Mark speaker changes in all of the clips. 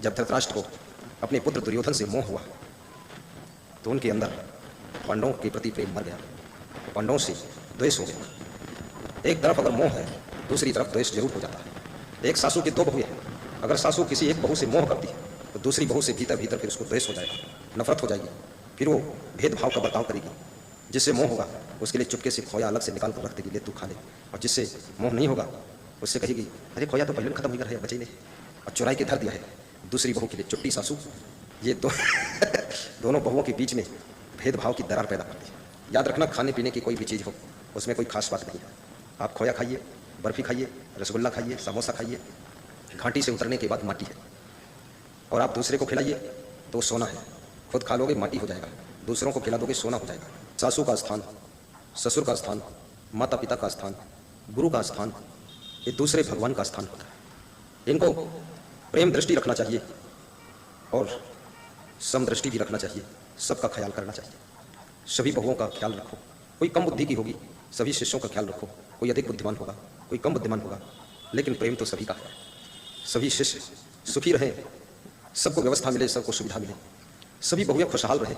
Speaker 1: जब धृतराष्ट्र को अपने पुत्र दुर्योधन से मोह हुआ तो उनके अंदर पांडवों के प्रति प्रेम मर गया, पांडवों से द्वेष हो गया। एक तरफ अगर मोह है, दूसरी तरफ द्वेष जरूर हो जाता है। एक सासू की दो बहुएं हैं, अगर सासू किसी एक बहू से मोह करती है तो दूसरी बहू से भीतर भीतर फिर उसको द्वेष हो जाएगा, नफरत हो जाएगी, फिर वो भेदभाव का बर्ताव करेगी। जिससे मोह होगा उसके लिए चुपके से खोया अलग से निकाल कर रख देगी, ले तू खा ले। और जिससे मोह नहीं होगा उससे कहेगी अरे खोया तो पहले खत्म हो गया है, बचे ने, और चुराई के धर दिया है दूसरी बहू के लिए चुट्टी सासू। ये दोनों बहुओं के बीच में भेदभाव की दरार पैदा करती है। याद रखना, खाने पीने की कोई भी चीज़ हो उसमें कोई खास बात नहीं है। आप खोया खाइए, बर्फ़ी खाइए, रसगुल्ला खाइए, समोसा खाइए, घाटी से उतरने के बाद माटी है। और आप दूसरे को खिलाइए तो सोना है, खुद खा लोगे माटी हो जाएगा, दूसरों को खिला दोगे सोना हो जाएगा। सासू का स्थान, ससुर का स्थान, माता पिता का स्थान, गुरु का स्थान, ये दूसरे भगवान का स्थान होता है। इनको प्रेम दृष्टि रखना चाहिए और समदृष्टि भी रखना चाहिए, सबका ख्याल करना चाहिए। सभी बहुओं का ख्याल रखो, कोई कम बुद्धि की होगी, सभी शिष्यों का ख्याल रखो, कोई अधिक बुद्धिमान होगा, कोई कम बुद्धिमान होगा, लेकिन प्रेम तो सभी का है। सभी शिष्य सुखी रहें, सबको व्यवस्था मिले, सबको सुविधा मिले, सभी बहुएं खुशहाल रहे।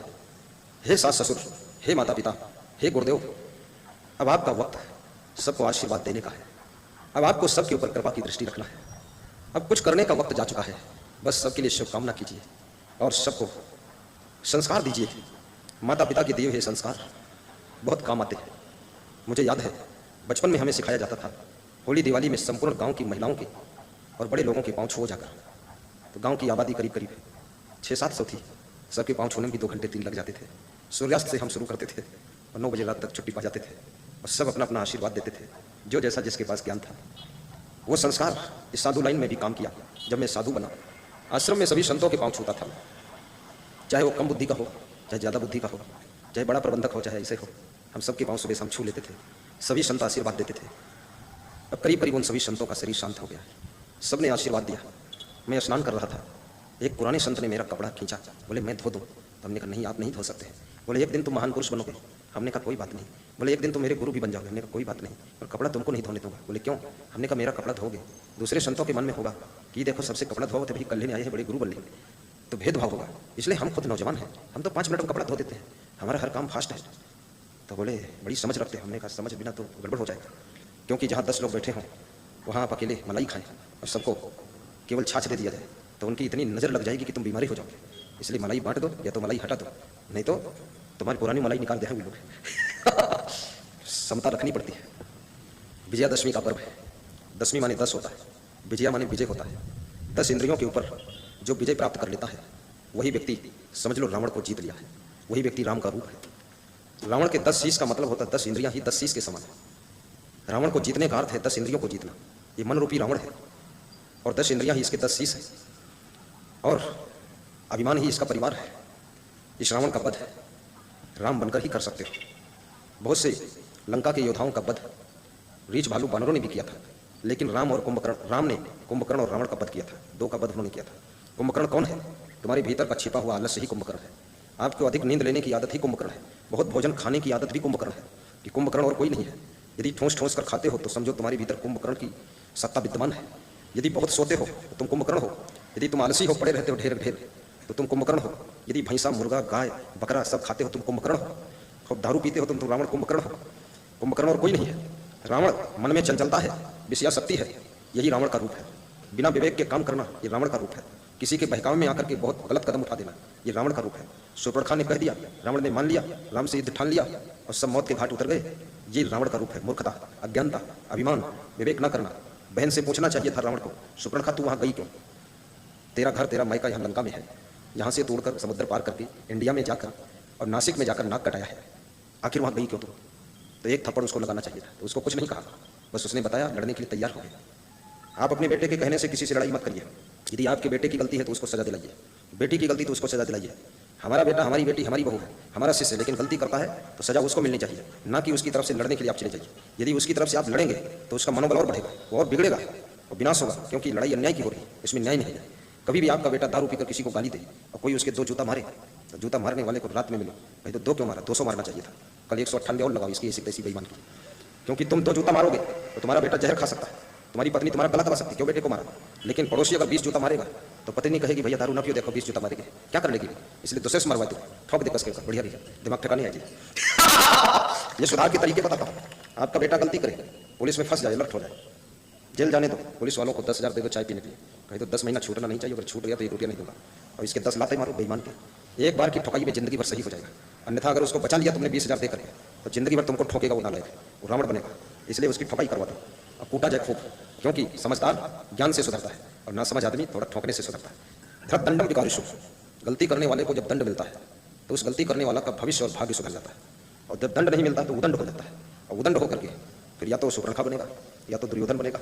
Speaker 1: हे सास ससुर, हे माता पिता, हे गुरुदेव, अब आपका वक्त सबको आशीर्वाद देने का है। अब आपको सबके ऊपर कृपा की दृष्टि रखना है। अब कुछ करने का वक्त जा चुका है, बस सबके लिए शुभकामना कीजिए और सबको संस्कार दीजिए। माता पिता के दिए हुए संस्कार बहुत काम आते हैं। मुझे याद है बचपन में हमें सिखाया जाता था, होली दिवाली में संपूर्ण गांव की महिलाओं के और बड़े लोगों के पाँव छुओ जाकर। तो गांव की आबादी करीब करीब 600-700 थी, सबके पाँव छूने में भी 2 घंटे 3 लग जाते थे। सूर्यास्त से हम शुरू करते थे और 9 बजे रात तक छुट्टी पा जाते थे और सब अपना अपना आशीर्वाद देते थे, जो जैसा जिसके पास ज्ञान था। वो संस्कार इस साधु लाइन में भी काम किया। जब मैं साधु बना, आश्रम में सभी संतों के पाँव छूता था, चाहे वो कम बुद्धि का हो, चाहे ज़्यादा बुद्धि का हो, चाहे बड़ा प्रबंधक हो, चाहे ऐसे हो, हम सबके पाँव सुबह शाम छू लेते थे। सभी संत आशीर्वाद देते थे। अब करीब करीब उन सभी संतों का शरीर शांत हो गया, सबने आशीर्वाद दिया। मैं स्नान कर रहा था, एक पुराने संत ने मेरा कपड़ा खींचा, बोले मैं धो दूँ। तो हमने कहा नहीं, आप नहीं धो सकते। बोले एक दिन तुम महान पुरुष बनोगे। हमने कहा कोई बात नहीं। बोले एक दिन तुम मेरे गुरु भी बन जाओगे। हमने कहा कोई बात नहीं, पर कपड़ा तुमको नहीं धोने दूंगा। बोले क्यों? हमने कहा मेरा कपड़ा धोगे, दूसरे संतों के मन में होगा कि देखो सबसे कपड़ा धोओ थे, भाई कल लेने आए हैं, बड़े गुरु बन लेंगे, तो भेदभाव होगा। इसलिए हम खुद नौजवान हैं, हम तो 5 मिनट में कपड़ा धो देते हैं, हमारा हर काम फास्ट है। तो बोले बड़ी समझ रखते हैं। हमने कहा समझ बिना तो गड़बड़ हो जाएगा, क्योंकि जहाँ 10 लोग बैठे हों वहाँ आप अकेले मलाई खाएं और सबको केवल छाछ दे दिया जाए तो उनकी इतनी नज़र लग जाएगी कि तुम बीमारी हो जाओगे। इसलिए मलाई बांट दो या तो मलाई हटा दो, नहीं तो तुम्हारी पुरानी मलाई निकाल दे लोग। समता रखनी पड़ती है। विजयादशमी का पर्व है। दशमी माने 10 होता है, विजया माने विजय होता है। 10 इंद्रियों के ऊपर जो विजय प्राप्त कर लेता है वही व्यक्ति, समझ लो, रावण को जीत लिया है। वही व्यक्ति राम का रूप है। रावण के 10 शीश का मतलब होता है 10 इंद्रियां ही 10 शीश के समान है। रावण को जीतने का अर्थ है 10 इंद्रियों को जीतना। ये मन रूपी रावण है और 10 इंद्रियां ही इसके 10 शीश है और अभिमान ही इसका परिवार है। इस रावण का वध राम बनकर ही कर सकते हो। बहुत से लंका के योद्धाओं का वध रीछ भालू बानरों ने भी किया था, लेकिन राम ने कुंभकर्ण और रावण का वध किया था। 2 का वध उन्होंने किया था। कुंभकर्ण कौन है? तुम्हारे भीतर का छिपा हुआ आलस्य ही कुंभकर्ण है। आपको अधिक नींद लेने की आदत ही कुंभकर्ण है। बहुत भोजन खाने की आदत भी कुंभकर्ण है। कि कुंभकर्ण और कोई नहीं है। यदि ठोस ठोस कर खाते हो तो समझो तुम्हारे भीतर कुंभकर्ण की सत्ता विद्यमान है। यदि बहुत सोते हो तो तुम कुंभकर्ण हो। यदि तुम आलसी हो, पड़े रहते हो ढेर ढेर, तो तुम कुंभकर्ण हो। यदि भैंसा, मुर्गा, गाय, बकरा सब खाते हो तुम कुंभकर्ण हो। खूब दारू पीते हो तुम रावण कुंभकर्ण हो। कुंभकर्ण और कोई नहीं है। रावण मन में चंचलता है, विषयासक्ति है, यही रावण का रूप है। बिना विवेक के काम करना ये रावण का रूप है। किसी के बहकावे में आकर के बहुत गलत कदम उठा देना ये रावण का रूप है। शूर्पणखा ने कह दिया, रावण ने मान लिया, राम से युद्ध ठान लिया और सब मौत के घाट उतर गए। ये रावण का रूप है। मूर्खता, अज्ञानता, अभिमान, विवेक न करना। बहन से पूछना चाहिए था रावण को, शूर्पणखा तू वहाँ गई क्यों? तेरा घर, तेरा मायका यहाँ लंका में है। यहाँ से तोड़कर समुद्र पार करके इंडिया में जाकर और नासिक में जाकर नाक कटाया है, आखिर वहाँ गई क्यों तू? तो एक थप्पड़ उसको लगाना चाहिए था। तो उसको कुछ नहीं कहा, बस उसने बताया, लड़ने के लिए तैयार हो गया। आप अपने बेटे के कहने से किसी से लड़ाई मत करिए। यदि आपके बेटे की गलती है तो उसको सजा दिलाइए, बेटी की गलती तो उसको सजा दिलाइए। हमारा बेटा, हमारी बेटी, हमारी बहू है, हमारा शिष्य, लेकिन गलती करता है तो सजा उसको मिलनी चाहिए, ना कि उसकी तरफ से लड़ने के लिए आप चले जाइए। यदि उसकी तरफ से आप लड़ेंगे तो उसका मनोबल और बढ़ेगा, वो और बिगड़ेगा और विनाश होगा, क्योंकि लड़ाई अन्याय की हो रही है, इसमें न्याय नहीं है। कभी भी आपका बेटा दारू पीकर किसी को गाली दे और कोई उसके 2 जूता मारे तो जूता मारने वाले को रात में मिलो, भाई तो 2 क्यों मारा? 200 मारना चाहिए था। कल 198 और लगाओ इसकी ऐसी तैसी बेईमान की, क्योंकि तुम 2 जूता मारोगे तो तुम्हारा बेटा जहर खा सकता है, तुम्हारी पत्नी तुम्हारा गला दबा सकती है, क्यों बेटे को मारा? लेकिन पड़ोसी अगर 20 जूता मारेगा तो पत्नी कहेगी भैया दारू ना पियो, देखो 20 जूता मारेगी, क्या कर लेगी, इसलिए दूसरे से मरवा दो, ठोक दे कस के, बढ़िया भैया दिमाग ठिकाने आएगी। ये सुधार के तरीके बताता हूँ। आपका बेटा गलती करे, पुलिस में फंस जाए, अलर्ट हो जाए, जेल जाने दो, पुलिस वालों को 10,000 दे दो चाय पीने के लिए, कहीं तो 10 महीना छूटना नहीं चाहिए, अगर छूट गया तो 1 रुपया नहीं दूंगा, और इसके 10 लाते मारो बेईमान के। एक बार की ठोकाई में जिंदगी भर सही हो जाएगा, अन्यथा अगर उसको बचा लिया तुमने 20,000 देकर तो जिंदगी भर तुमको ठोकेगा, वो नालायक, वो रावण बनेगा। इसलिए उसकी ठोकाई करवा दो, अब कूटा जाए खूब, क्योंकि समझदार ज्ञान से सुधरता है और ना समझ आदमी थोड़ा ठोकने से सुधरता है। धर दंडम विकारिशु, गलती करने वाले को जब दंड मिलता है तो उस गलती करने वाला का भविष्य और भाग्य सुधर जाता है, और जब दंड नहीं मिलता तो उदंड हो जाता है, और उदंड होकर के फिर या तो सुपर्णखा बनेगा या तो दुर्योधन बनेगा।